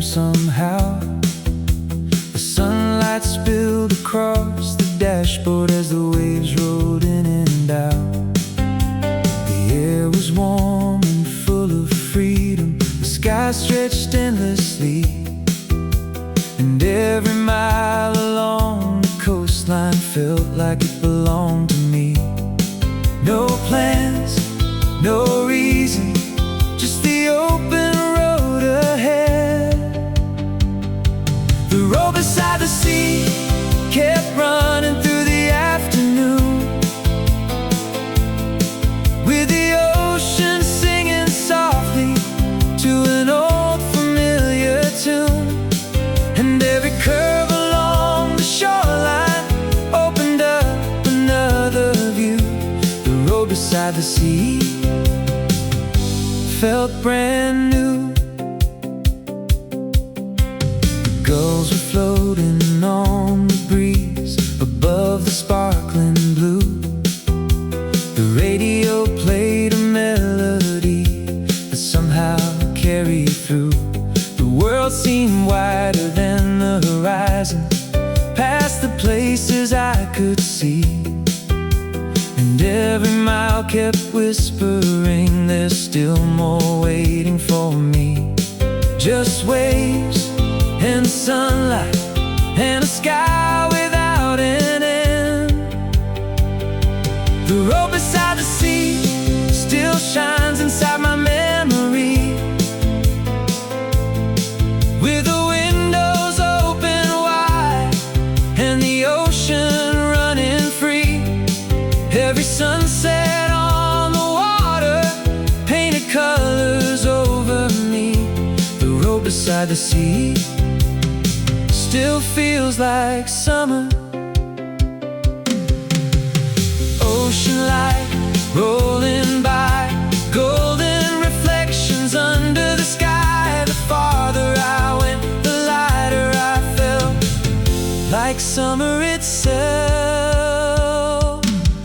dream somehow. The sunlight spilled across the dashboard as the waves rolled in and out. The air was warm and full of freedom. The sky stretched endlessly, and every mile along the coastline felt like it belonged to me. No plans, no reason, just the open road ahead. The road beside the sea kept running through the afternoon, with the ocean singing softly to an old familiar tune. And every curve along the shoreline opened up another view. The road beside the sea felt brand new. The gulls were floating on the breeze above the sparkling blue. The radio played a melody that somehow carried through. The world seemed wider than the horizon, past the places I could see. And every mile kept whispering, there's still more waiting for me. Just waves and sunlight and a sky without an end. The road beside the sea still shines inside my memory, with the windows open wide and the ocean running free. Every sunset on the water painted colors over me. The road beside the sea still feels like summer. Ocean light rolling by, golden reflections under the sky. The farther I went, the lighter I felt, like summer itself.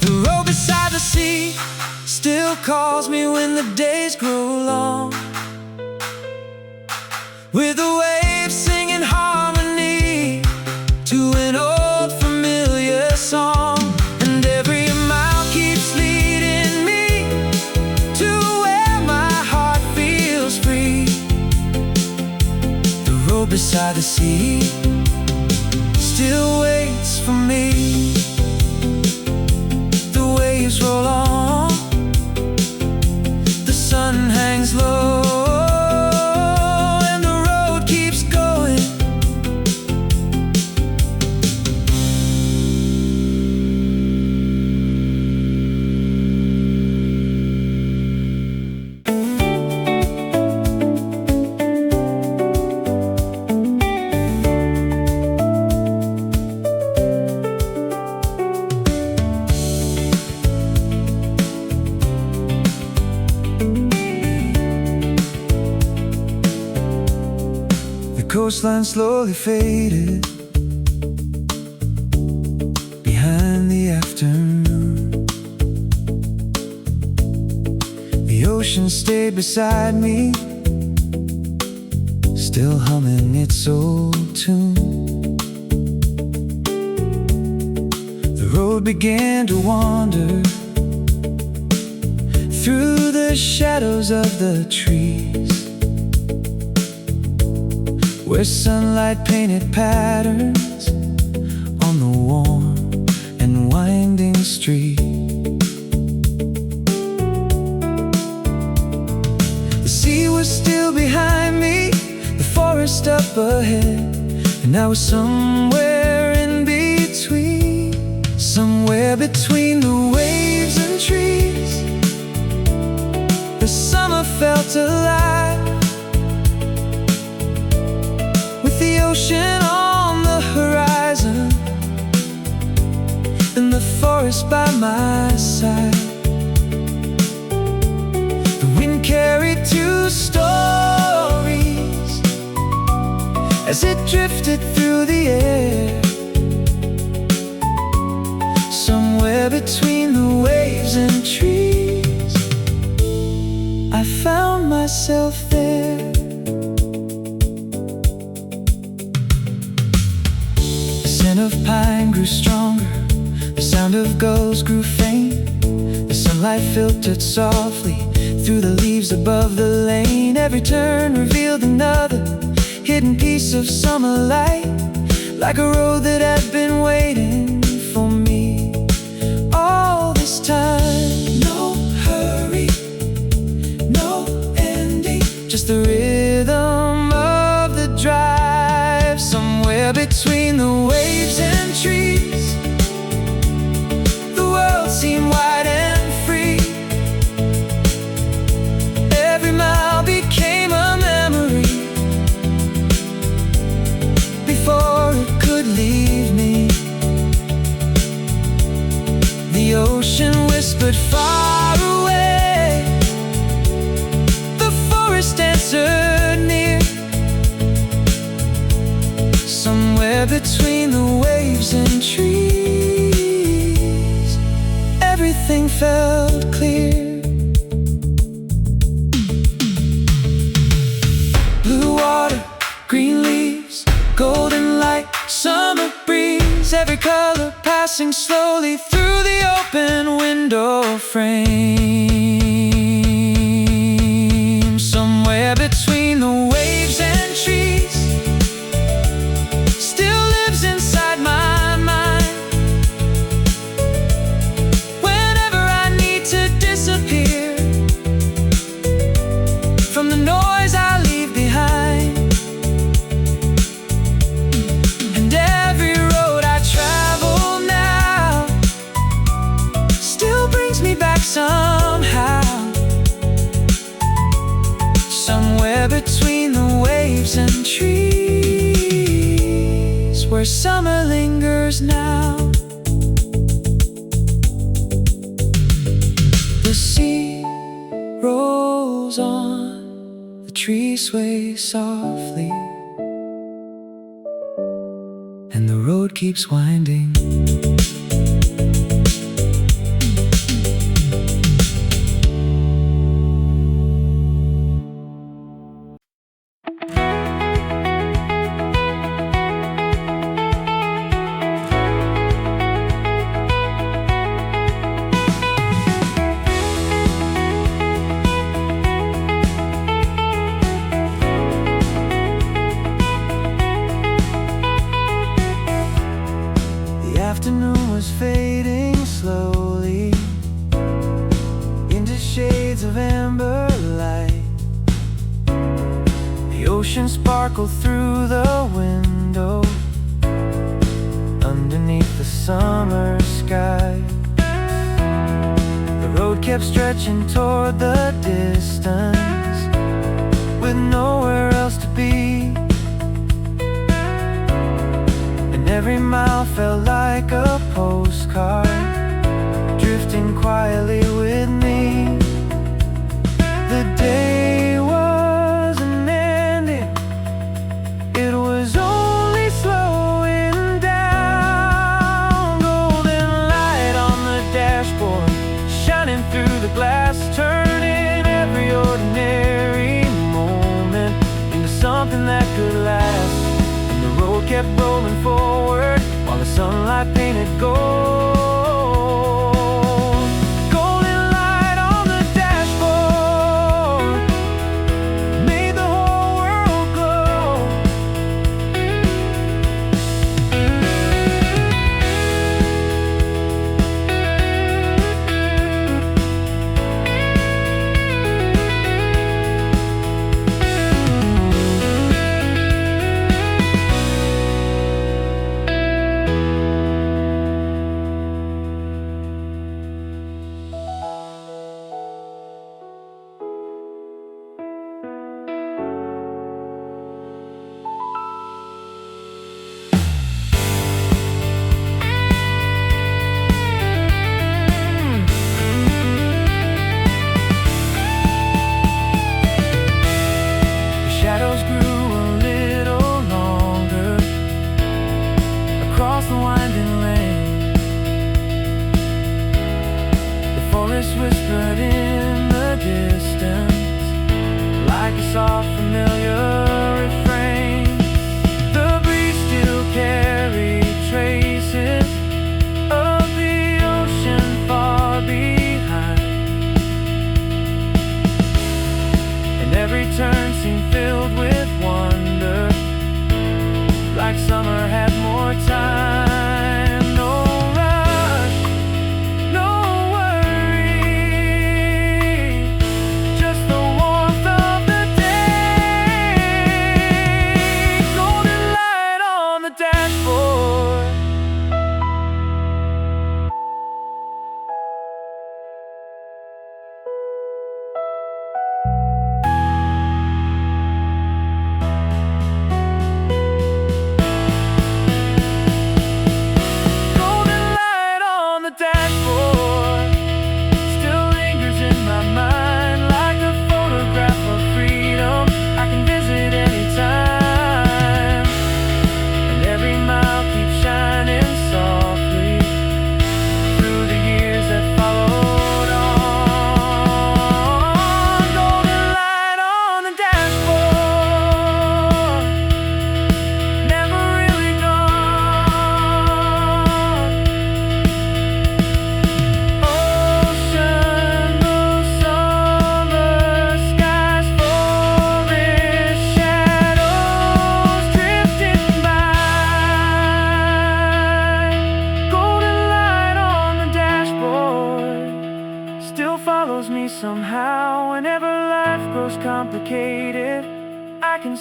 The road beside the sea still calls me when the days grow long, with the waves singing harmony to an old familiar song. And every mile keeps leading me to where my heart feels free. The road beside the sea still waits for me. The waves roll on, the sun hangs low, and the road keeps going. The coastline slowly faded behind the afternoon. The ocean stayed beside me, still humming its old tune. The road began to wander through the shadows of the trees, where sunlight painted patterns on the warm and winding street. The sea was still behind me, the forest up ahead, and I was somewhere in between, somewhere between the waves and trees. The summer felt alive, the ocean on the horizon, and the forest by my side. The wind carried two stories as it drifted through the air, somewhere between the waves and trees. I found myself there. of pine grew stronger, the sound of gulls grew faint. The sunlight filtered softly through the leaves above the lane. Every turn revealed another hidden piece of summer light, like a road that had been waiting for me all this time. No hurry, no ending, just the rhythm of the drive. Somewhere between the waves and trees, the world seemed wide and free. Every mile became a memory before it could leave me. The ocean whispered far away, the forest answered near. Somewhere between the waves and trees, everything felt clear. Blue water, green leaves, golden light, summer breeze, every color passing slowly through the open window frame. Somewhere between the waves and trees still lives inside my mind. Whenever I need to disappear from the noise I leave behind, and every road I travel now still brings me back somehow. Somewhere between the waves and trees, where summer lingers now. The sea rolls on, the trees sway softly, and the road keeps winding. The afternoon was fading slowly into shades of amber light. The ocean sparkled through the window underneath the summer sky. The road kept stretching toward the distance with nowhere else to be. Every mile felt like a postcard drifting quietly with me. The day wasn't ending, it was only slowing down. Golden light on the dashboard shining through the glass, turning every ordinary moment into something that could last. The road kept rolling forward while the sunlight painted gold. Golden light on the dashboard made the whole world glow.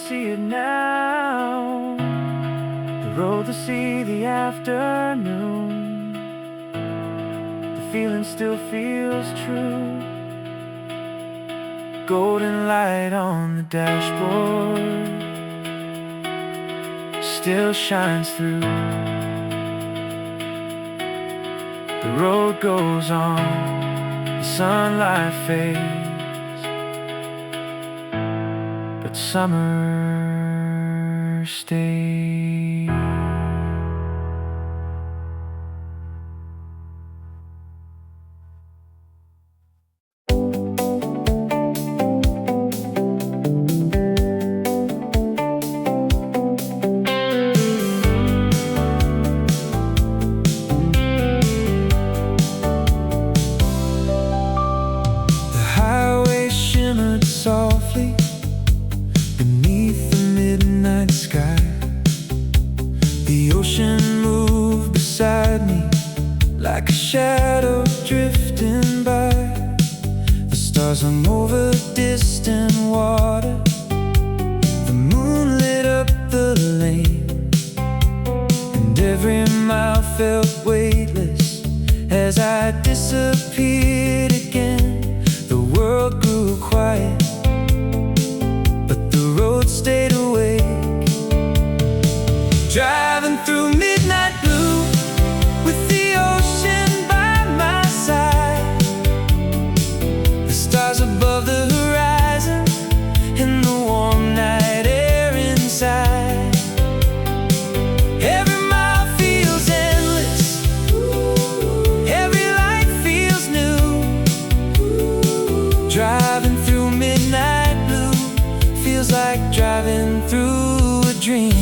see it now. The road to see the afternoon. The feeling still feels true. Golden light on the dashboard still shines through. The road goes on, the sunlight fades, but summer stays. Softly beneath the midnight sky, the ocean moved beside me like a shadow drifting by. The stars hung over distant water, the moon lit up the lane, and every mile felt weightless as I disappeared again. The world grew quiet, stayed awake, driving through midnight blue with the ocean by my side. The stars above the horizon and the warm night air inside. Every mile feels endless, every light feels new. Driving through midnight blue feels like driving through a dream.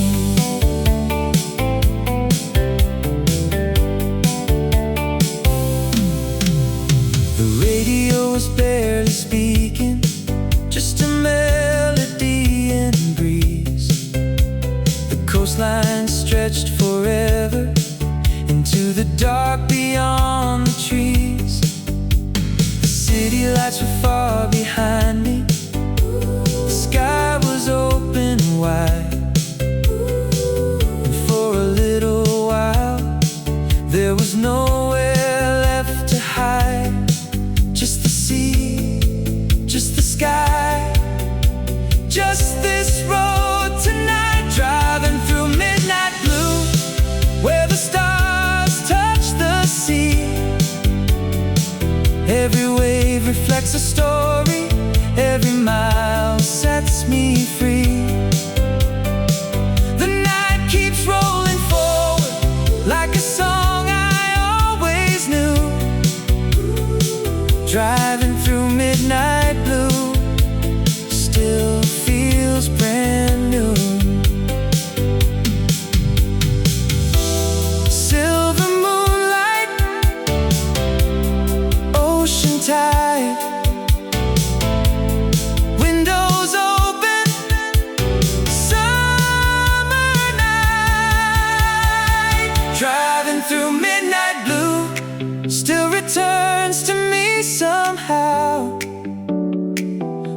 The radio was barely speaking, just a melody and breeze. The coastline stretched forever into the dark beyond the trees. The city lights were far behind me, sky was open wide, and for a little while there was nowhere left to hide. Just the sea, just the sky, just this road tonight. Driving through midnight blue where the stars touch the sea. Every wave reflects a story, every mile sets me free. The night keeps rolling forward like a song I always knew. Driving through midnight blue still feels brand new. Silver moonlight, ocean tide, windows open, summer night. Driving through midnight blue still returns to me somehow.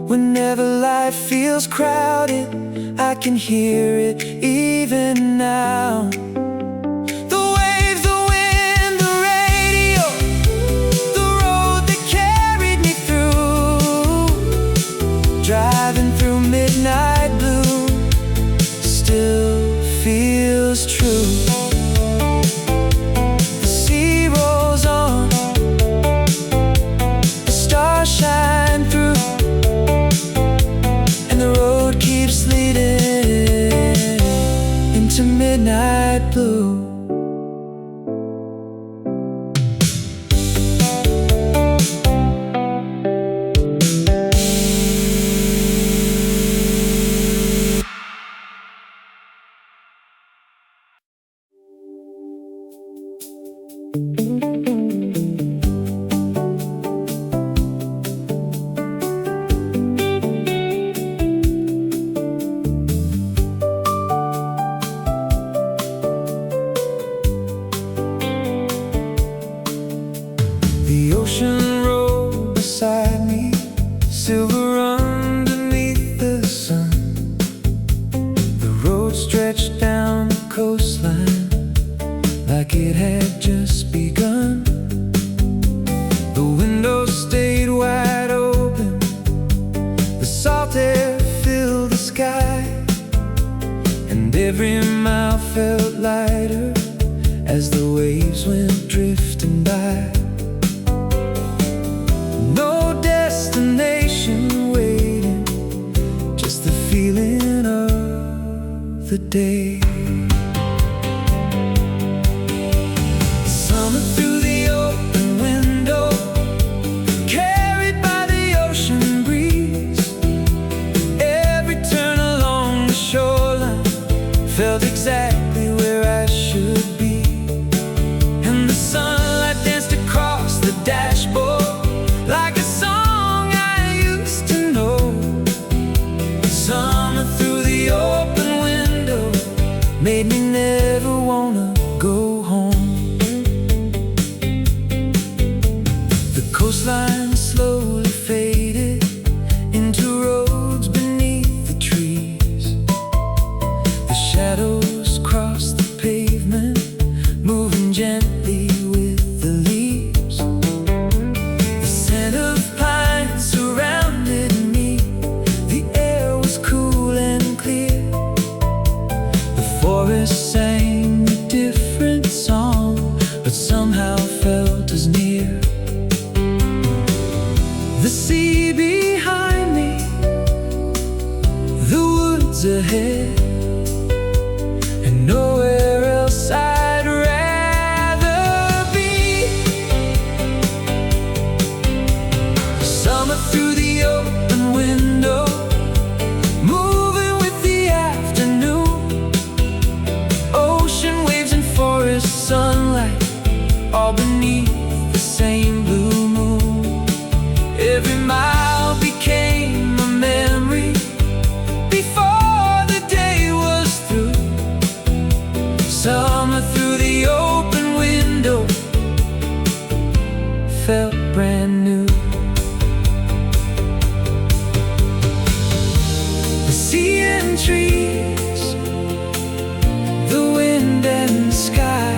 Whenever life feels crowded, I can hear it even now. The waves, the wind, the radio, the road that carried me through. Driving through midnight blue still feels true. The sea rolls on, the stars shine through, and the road keeps leading into midnight blue. stretched down the coastline like it had just begun. The windows stayed wide open, the salt air filled the sky, and every mile felt lighter as the waves went drifting by. No destination waiting, just the feeling of the day. Summer through the open window, carried by the ocean breeze. Every turn along the shoreline felt exactly where I should be. And the sunlight danced across the dashboard like a song I used to know. Summer through the open window made me never wanna go home. The coastline slowly faded into roads beneath the trees. The shadows crossed the pavement, moving gently with the leaves. The scent of pine surrounded me, the air was cool and clear. The forest sang a different song, but somehow felt as near. The sea behind me, the woods ahead, and nowhere else I'd rather be. Summer through the open window, moving with the afternoon. Ocean waves and forest sunlight, all beneath the same blue moon. Every mile became a memory before the day was through. Summer through the open window felt brand new. The sea and trees, the wind and the sky,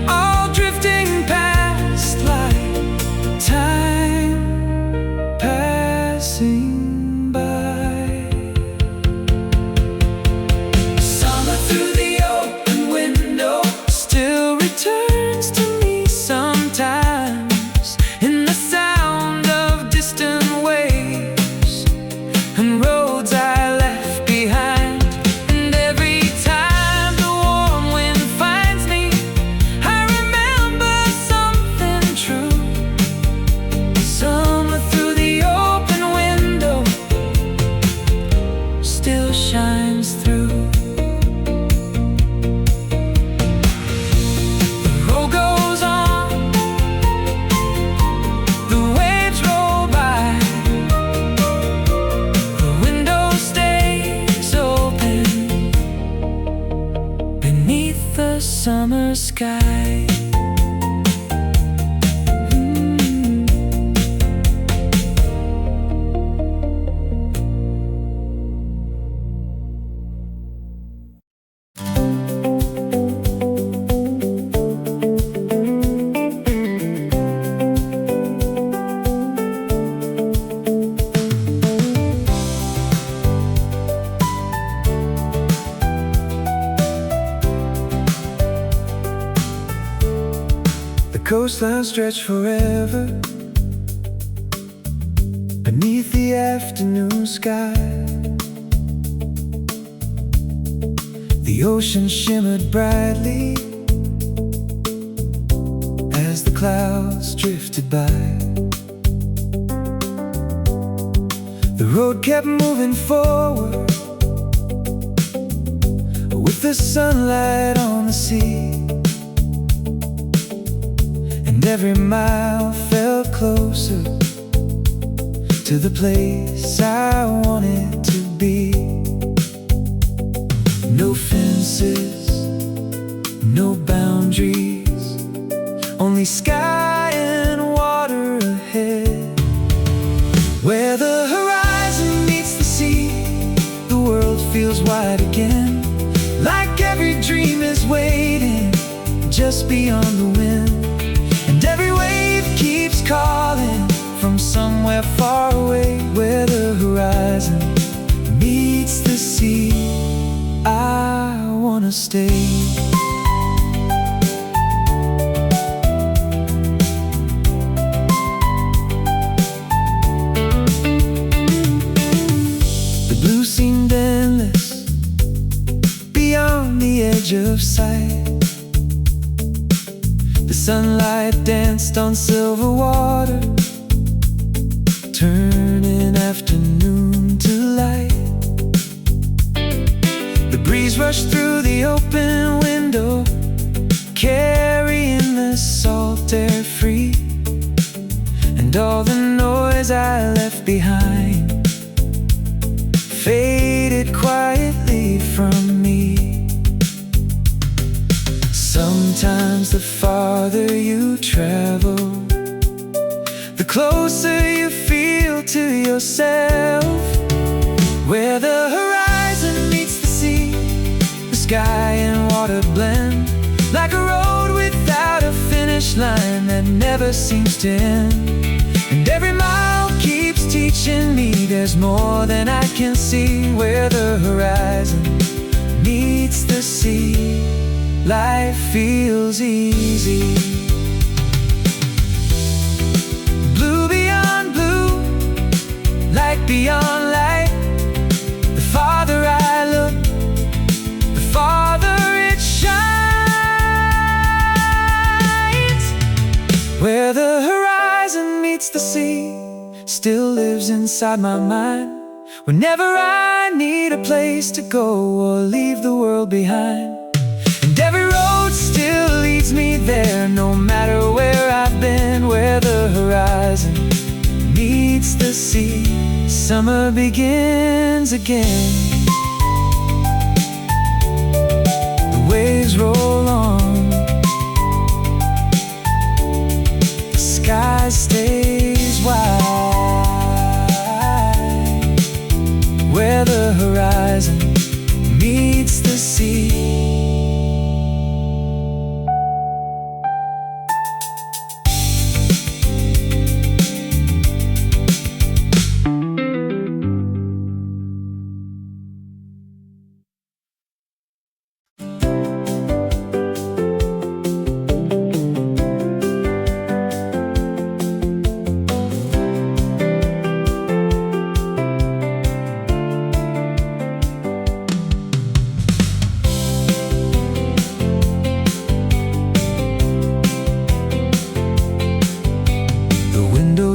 all drifting past like time passing by. Summer through the open window still returns to me sometimes, in the sound of distant waves and roads I left behind. And every time the warm wind finds me, I remember something true. Summer through the open window still shines through. The road goes on, the waves roll by, the window stays open beneath the summer sky. The coastline stretched forever beneath the afternoon sky. The ocean shimmered brightly as the clouds drifted by. The road kept moving forward with the sunlight on the sea, and every mile felt closer to the place I wanted to be. No fences, no boundaries, only sky and water ahead. Where the horizon meets the sea, the world feels wide night again, like every dream is waiting just beyond the wind, and every wave keeps calling from somewhere far away, where the horizon meets the sea. I wanna stay. The blue seemed endless beyond the edge of sight. The sunlight danced on silver water, turning afternoon to light. The breeze rushed through the open window, carrying the salt air free, and all the noise I left behind faded quietly from me. Sometimes the farther you travel, the closer you feel to yourself, where the horizon meets the sea, the sky and water blend, like a road without a finish line that never seems to end. And every mile keeps teaching me there's more than I can see, where the horizon meets the sea, life feels easy. Blue beyond blue, light beyond light. The farther I look, the farther it shines. Where the horizon meets the sea still lives inside my mind, whenever I need a place to go or leave the world behind. And every road still leads me there, no matter where I've been, where the horizon meets the sea, summer begins again. The waves roll on, the sky stays wide, where the horizon meets the sea.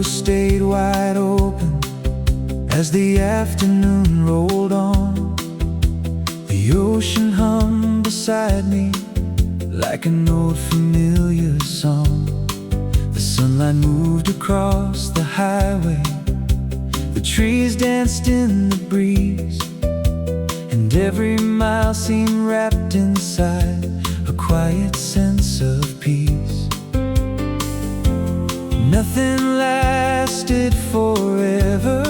Stayed wide open as the afternoon rolled on. The ocean hummed beside me like an old familiar song. The sunlight moved across the highway, the trees danced in the breeze, and every mile seemed wrapped inside a quiet sense of peace. Nothing lasted forever,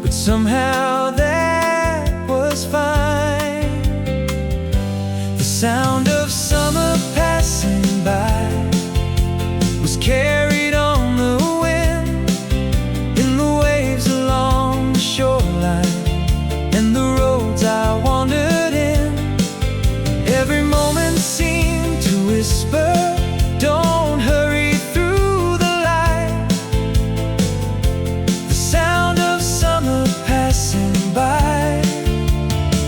but somehow that was fine. The sound of summer passing by was carried on the wind, in the waves along the shoreline, and the roads I wandered in. Every moment seemed to whisper, don't hurry through the light. The sound of summer passing by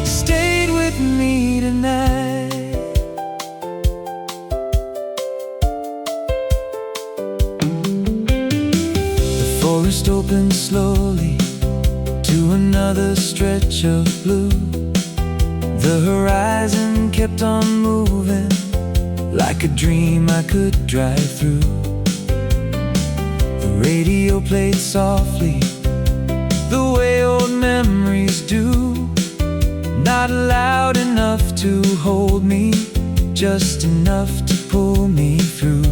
stayed with me tonight. The forest opened slowly to another stretch of blue. The horizon kept on moving like a dream I could drive through. The radio played softly, the way old memories do, not loud enough to hold me, just enough to pull me through.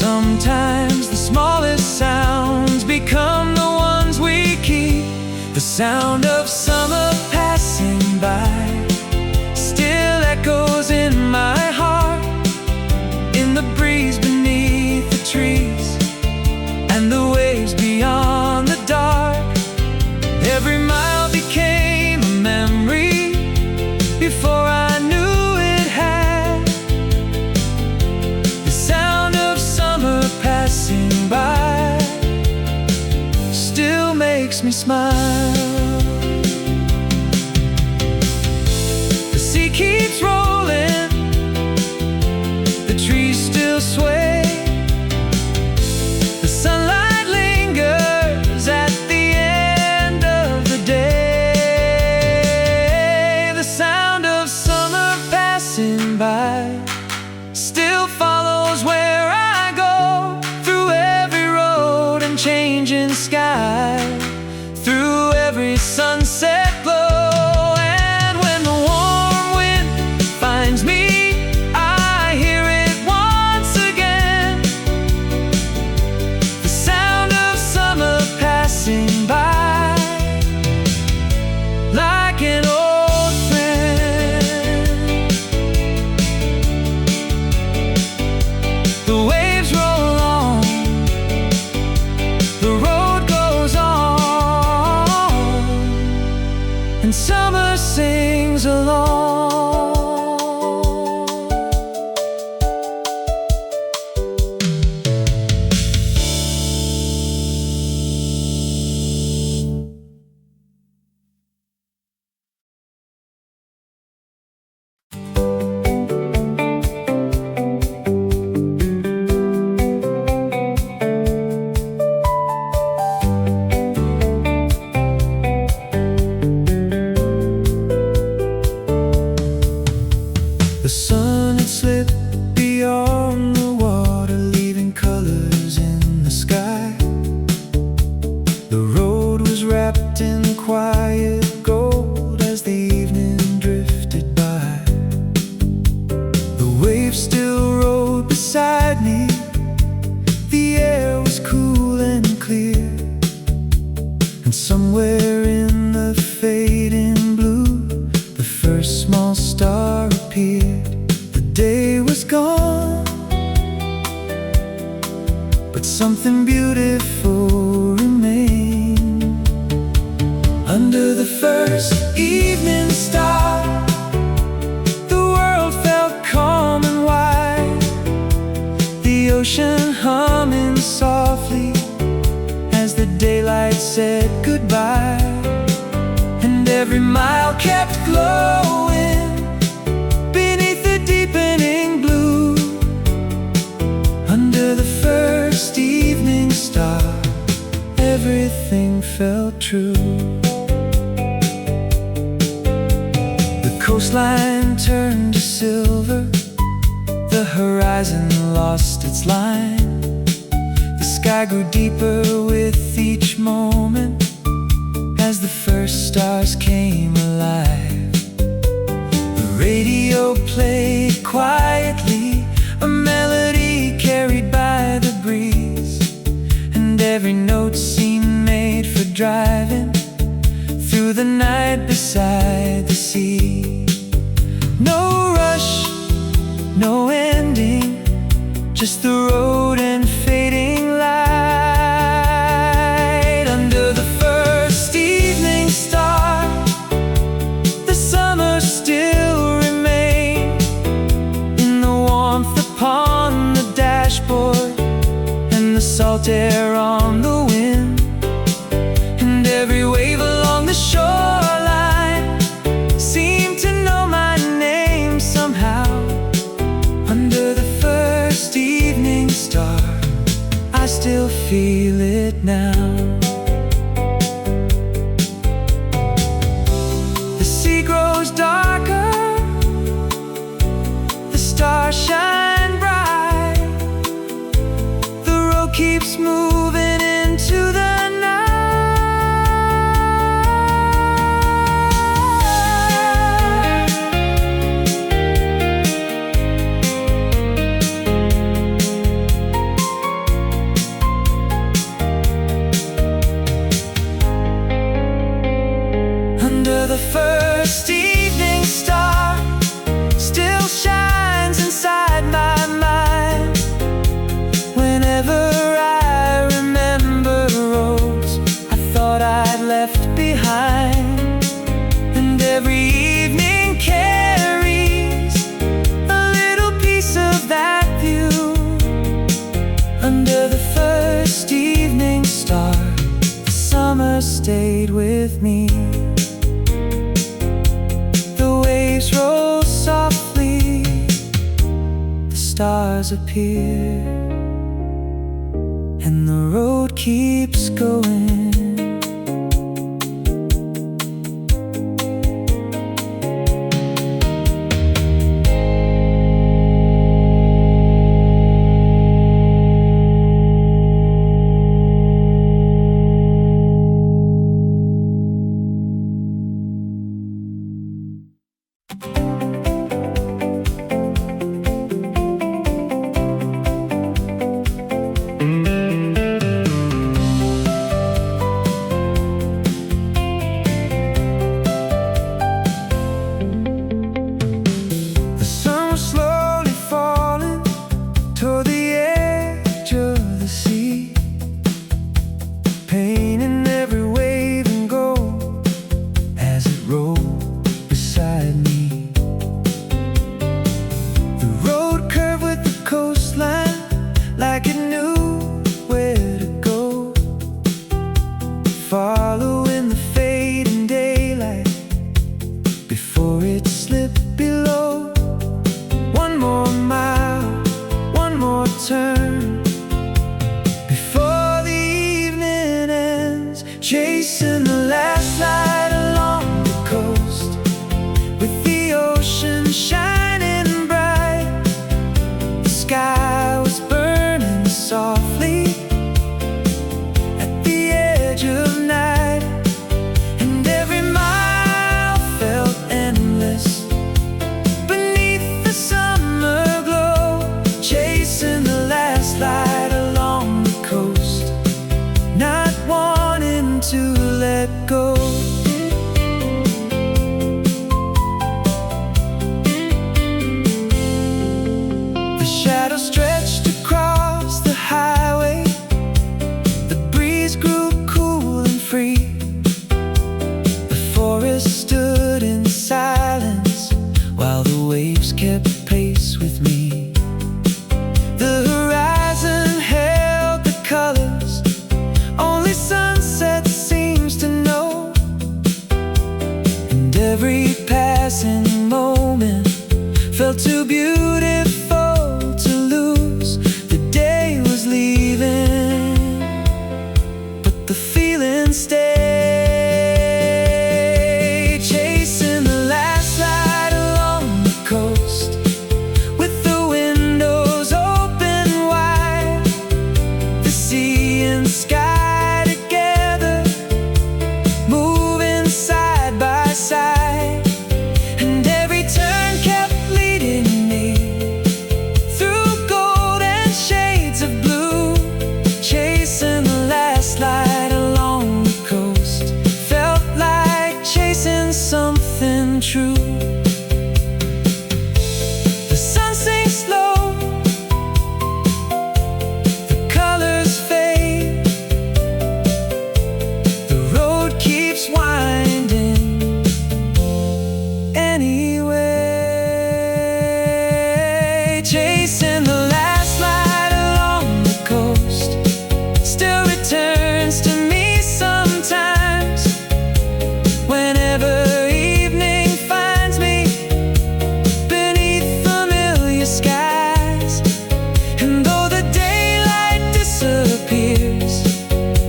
Sometimes the smallest sounds become the ones we keep. The sound of summer passing by still echoes in my heart, in the breeze beneath the trees and the waves beyond the dark. Every mile became a memory before I knew it had. The sound of summer passing by still makes me smile. The sea keeps rolling, the trees still sway, the sunlight lingers at the end of the day. The sound of summer passing by still follows where I go, through every road and changing sky, through every sunset glow. And when the warm wind finds me, I hear it once again, the sound of summer passing by, like an old friend. The waves roll on, the road goes on, and summer sings along. The sun had slipped beyond the water, leaving colors in the sky. The road was wrapped in quiet gold as the evening drifted by. The waves still rode beside me, the air was cool and clear, and somewhere in the fading blue, the first small star appeared. The day was gone, but something beautiful remained. Under the first evening star, the world felt calm and wide, the ocean humming softly as the daylight said goodbye. And every mile kept glowing beneath the deepening blue. Under the first evening star, everything felt true. The coastline turned to silver, the horizon lost its line. The sky grew deeper with each moment as the first stars came alive. The radio played quietly, a melody carried by the breeze, and every note seemed made for driving through the night beside the sea. No rush, no ending, just the road and fading light. Under the first evening star, the summer still remained, in the warmth upon the dashboard and the salt air on the wind, and every wave along the shoreline seemed to know my name somehow. Under the first evening star, first evening star still shines inside my mind. Whenever I remember roads I thought I'd left behind, and every evening carries a little piece of that view. Under the first evening star, the summer stayed with me. The waves roll softly, the stars appear, and the road keeps going. Following the fading daylight before it slipped below. One more mile, one more turn before the evening ends. Chasing the last light along the coast, with the ocean shining bright. The sky was burning softly at the edge of night, and every mile felt endless beneath the summer glow. Chasing the last light along the coast, not wanting to let go. The shadow stretched across the highway, the breeze grew cool and free. The forest stood in silence while the waves kept pace with me. The horizon held the colors only sunset seems to know, and every passing moment felt too beautiful to lose. The day was leaving, but the feeling stayed. Chasing the last light along the coast, with the windows open wide. The sea and sky together, moving side by side, and every turn kept leading me through gold and shades of blue. Chasing the last light along the coast felt like chasing something true. The sun sinks slow, the colors fade, the road keeps winding anyway. Chasing the last light along the coast still returns to me sometimes. Whenever evening finds me beneath familiar skies, and though the daylight disappears,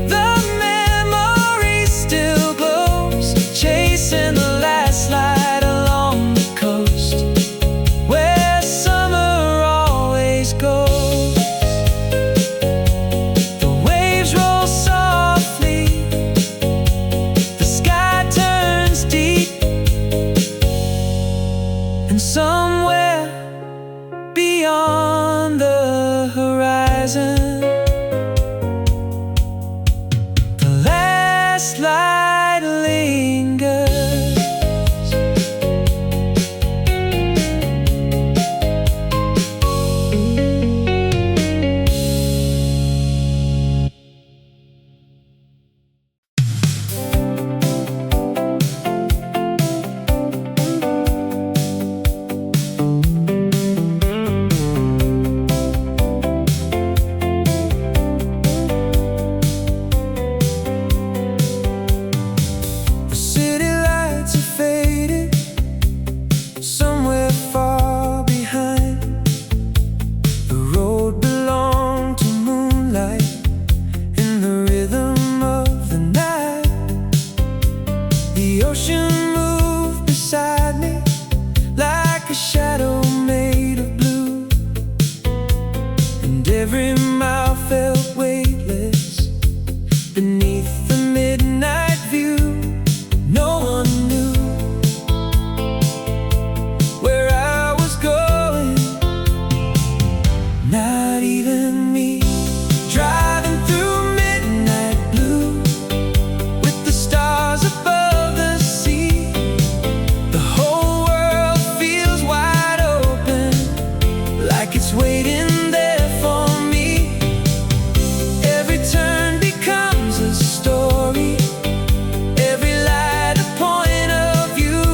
the memory still glows. Chasing the last light along the coast, where summer always goes. The waves roll softly, the sky turns deep, and somewhere beyond the horizon, the last light lingers. The ocean moved beside me like a shadow made of blue, and every mile felt weightless beneath the midnight view. No one knew where I was going, not even me. Driving through midnight blue with the stars above the sea. The whole world feels wide open, like it's waiting there for me. Every turn becomes a story, every light a point of view.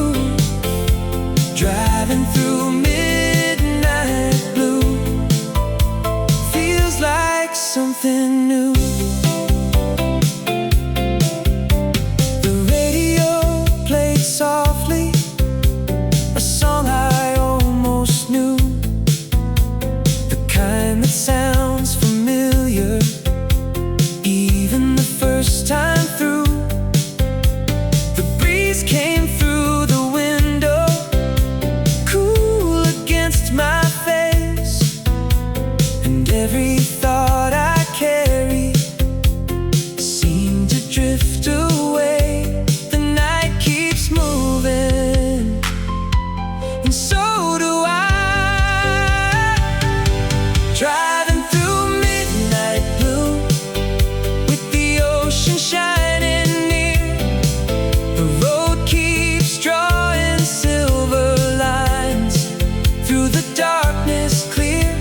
Driving through midnight blue feels like something new. The radio played softly, a song I almost knew, the kind that sounds familiar even the first time through. The breeze came through the window, cool against my face, and every thought I carried seemed to drift away. The night keeps moving, and so do I. Driving through midnight blue with the ocean shining near. The road keeps drawing silver lines through the darkness clear,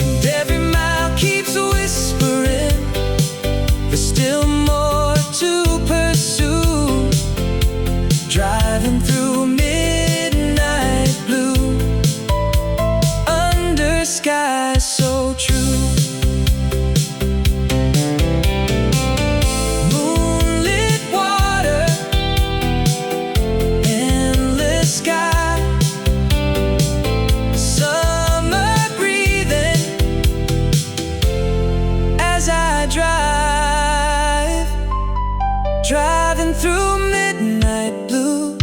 and every mile keeps whispering there's still more to pursue. Driving through midnight blue under skies so true. Moonlit water, endless sky, summer breathing as I drive. Driving through midnight blue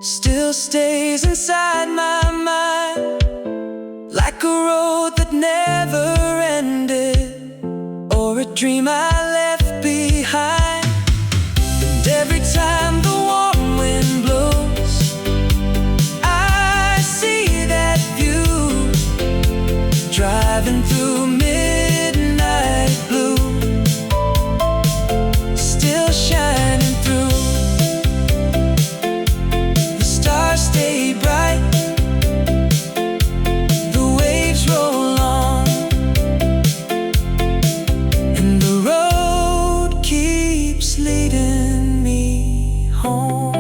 still stays inside my mind, like a road that never ended, or a dream I left behind. And every time the warm wind blows, I see that view. Driving through midnight blue, still shining through. The stars stay bright, the waves roll on, and the road keeps leading me home.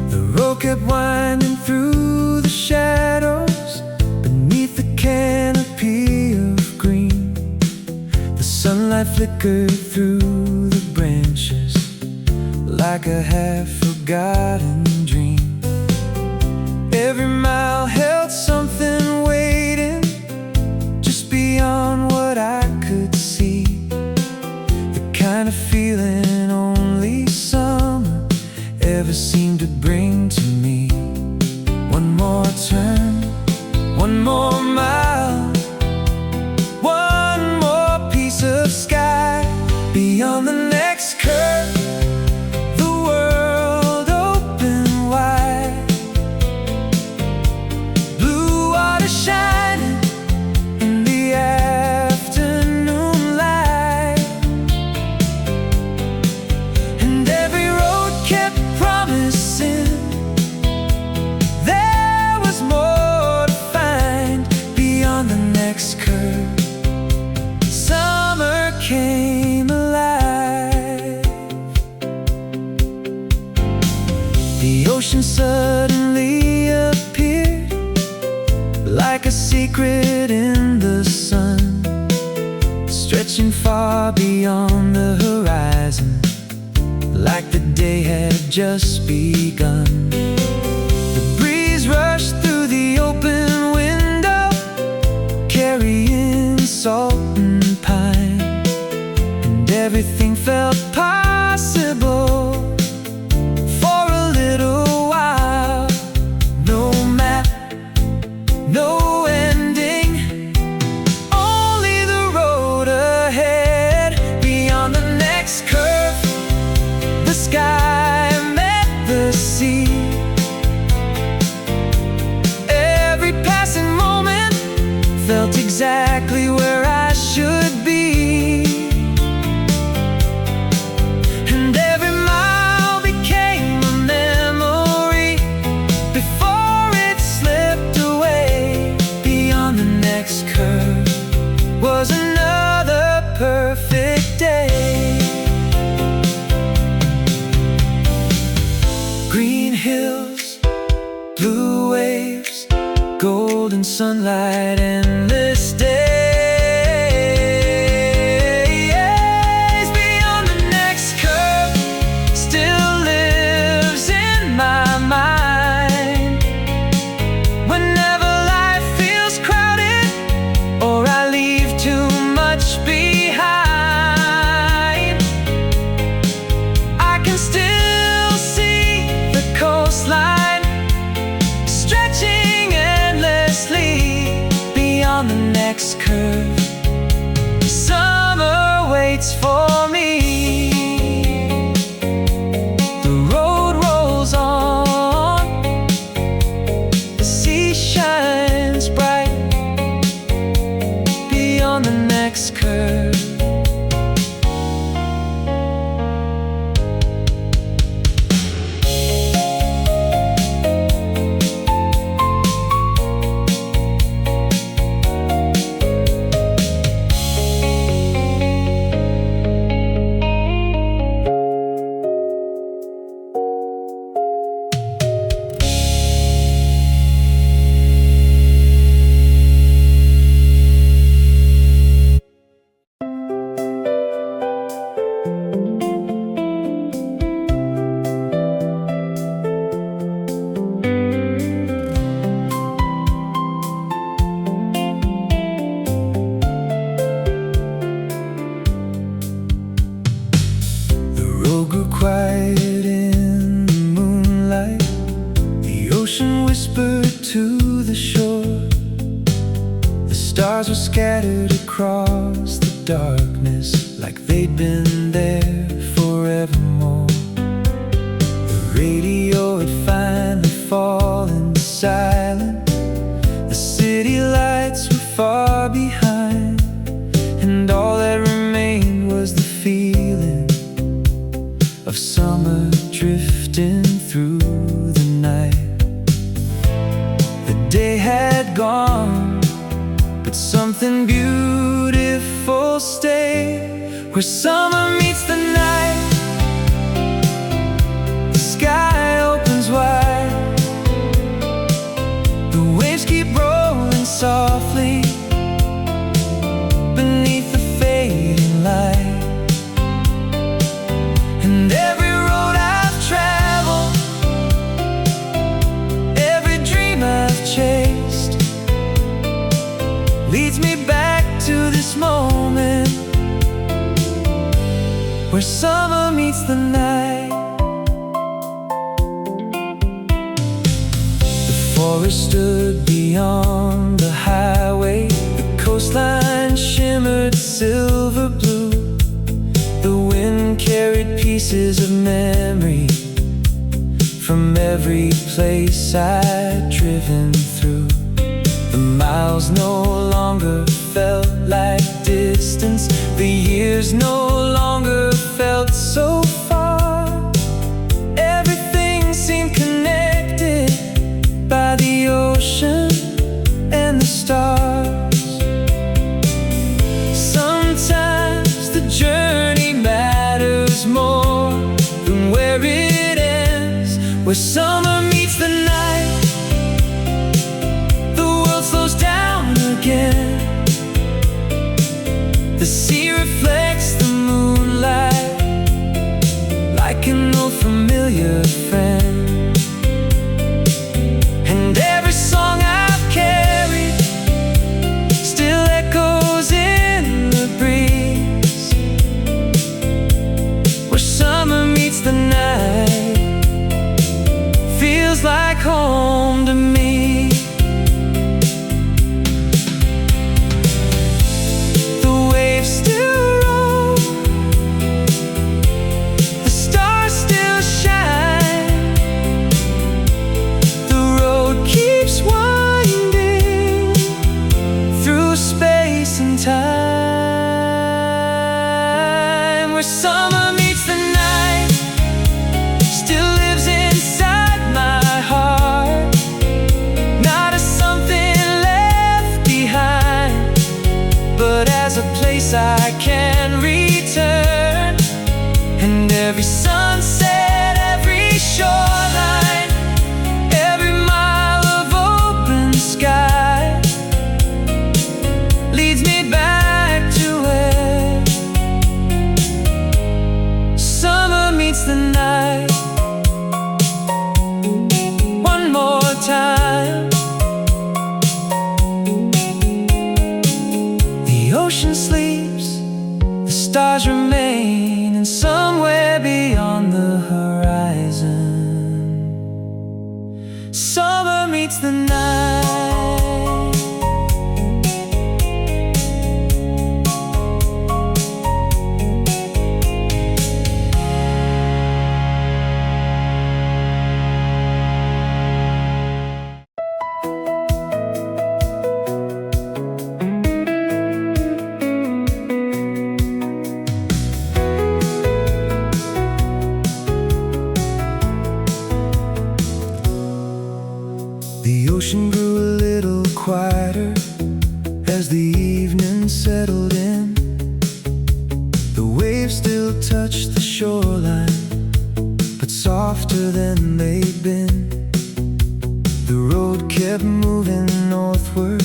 The road kept winding through the shadows beneath the canopy of green. The sunlight flickered through the branches like a half-forgotten dream. Every mile held something waiting just beyond what I could see. The kind of feeling only summer ever seemed to bring to me. One more turn, one more mile, one more piece of sky. Beyond the next curve, the world opened wide. Blue water shining in the afternoon light, and every road kept promising there was more to find beyond the next curve. Summer came alive. The ocean suddenly appeared like a secret in the sun, stretching far beyond the horizon, like the day had just begun. The breeze rushed through the open window, carrying salt and pine, and everything felt possible for a little while. No map, no ending, only the road ahead. Beyond the next curve, the sky met the sea. Every passing moment felt exactly where I should be, and every mile became a memory before it slipped away. Beyond the next curve was another perfect day. Green hills, blue waves, golden sunlight, endless days. Beyond the next curve still lives in my mind. Whenever life feels crowded or I leave too much behind, I can still see the coastline stretching endlessly. Beyond the next curve, summer waits for me. The road rolls on, the sea shines bright. Beyond the next curve, the road grew quiet in the moonlight. The ocean whispered to the shore. The stars were scattered across the darkness, like they'd been there forevermore. The radio had finally fallen silent. The city lights were far behind, and all that remained was the feeling of summer drifting through the night. The day had gone, but something beautiful stayed. Where summer meets the night, the sky opens wide. The waves keep rolling softly beneath the fading light. And every road I've traveled, every dream I've chased, leads me back to this moment where summer meets the night. The forest stood beyond the highway. The coastline shimmered silver blue. The wind carried pieces of memory from every place I'd driven through. The miles no longer felt like distance. The years no longer felt so far. Everything seemed connected by the ocean and the stars. Sometimes the journey matters more than where it ends. where summer meets the night. The world slows down again. The sea reflects the moonlight like an old familiar friend. And every song I've carried still echoes in the breeze, where summer meets the night, feels like home to me. The waves still roll, the stars still shine, the road keeps winding through space and time, where summer meets the night still lives inside my heart, not as something left behind, but as a place I can return. And every sunset, every shoreline, every mile of open sky leads me back to where summer meets the night. One more time. The ocean sleeps, the stars remain, and somewhere beyond the horizon, summer meets the night. The ocean grew a little quieter as the evening settled in. The waves still touched the shoreline, but softer than they'd been. The road kept moving northward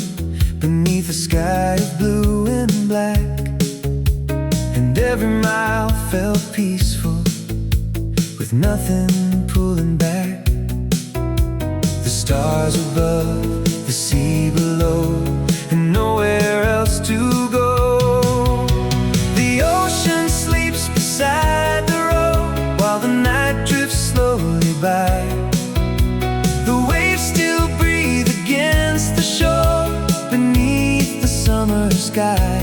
beneath a sky of blue and black, and every mile felt peaceful with nothing pulling back. The stars above, the sea below, and nowhere else to go. The ocean sleeps beside the road while the night drifts slowly by. The waves still breathe against the shore beneath the summer sky,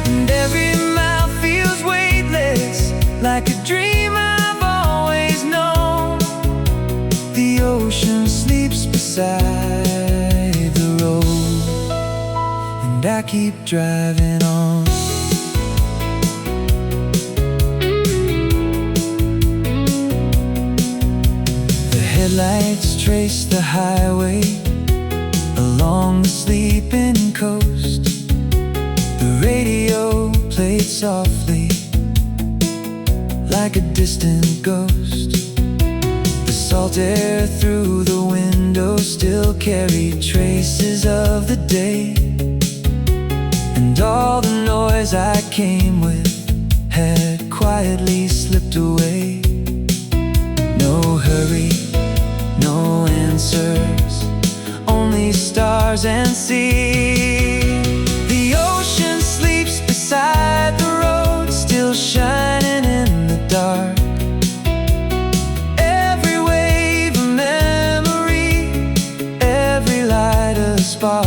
and every mile feels weightless like a dream I've always known. The ocean sleeps beside the road, and I keep driving on. The headlights trace the highway along the sleeping coast. The radio played softly like a distant ghost. The salt air through the window still carried traces of the day, and all the noise I came with had quietly slipped away. No hurry, no answers, only stars and sea. The ocean sleeps beside the road, still shining in the dark. Every wave a memory, every light a spark,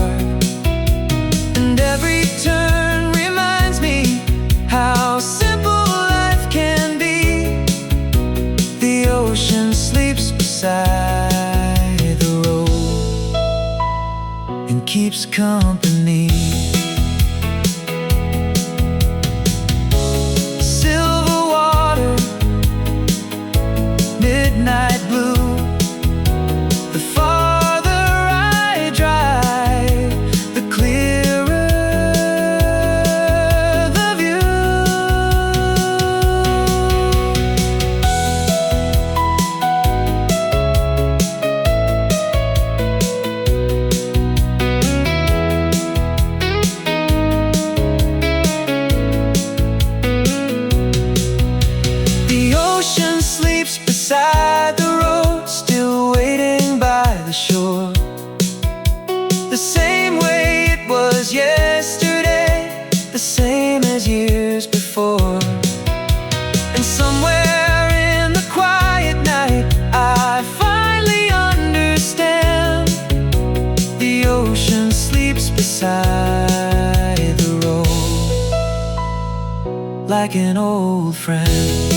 and every turn reminds me how simple life can be. The ocean sleeps beside the road and keeps company. Silver water, midnight blue. The farther I drive, the clearer the view. like an old friend.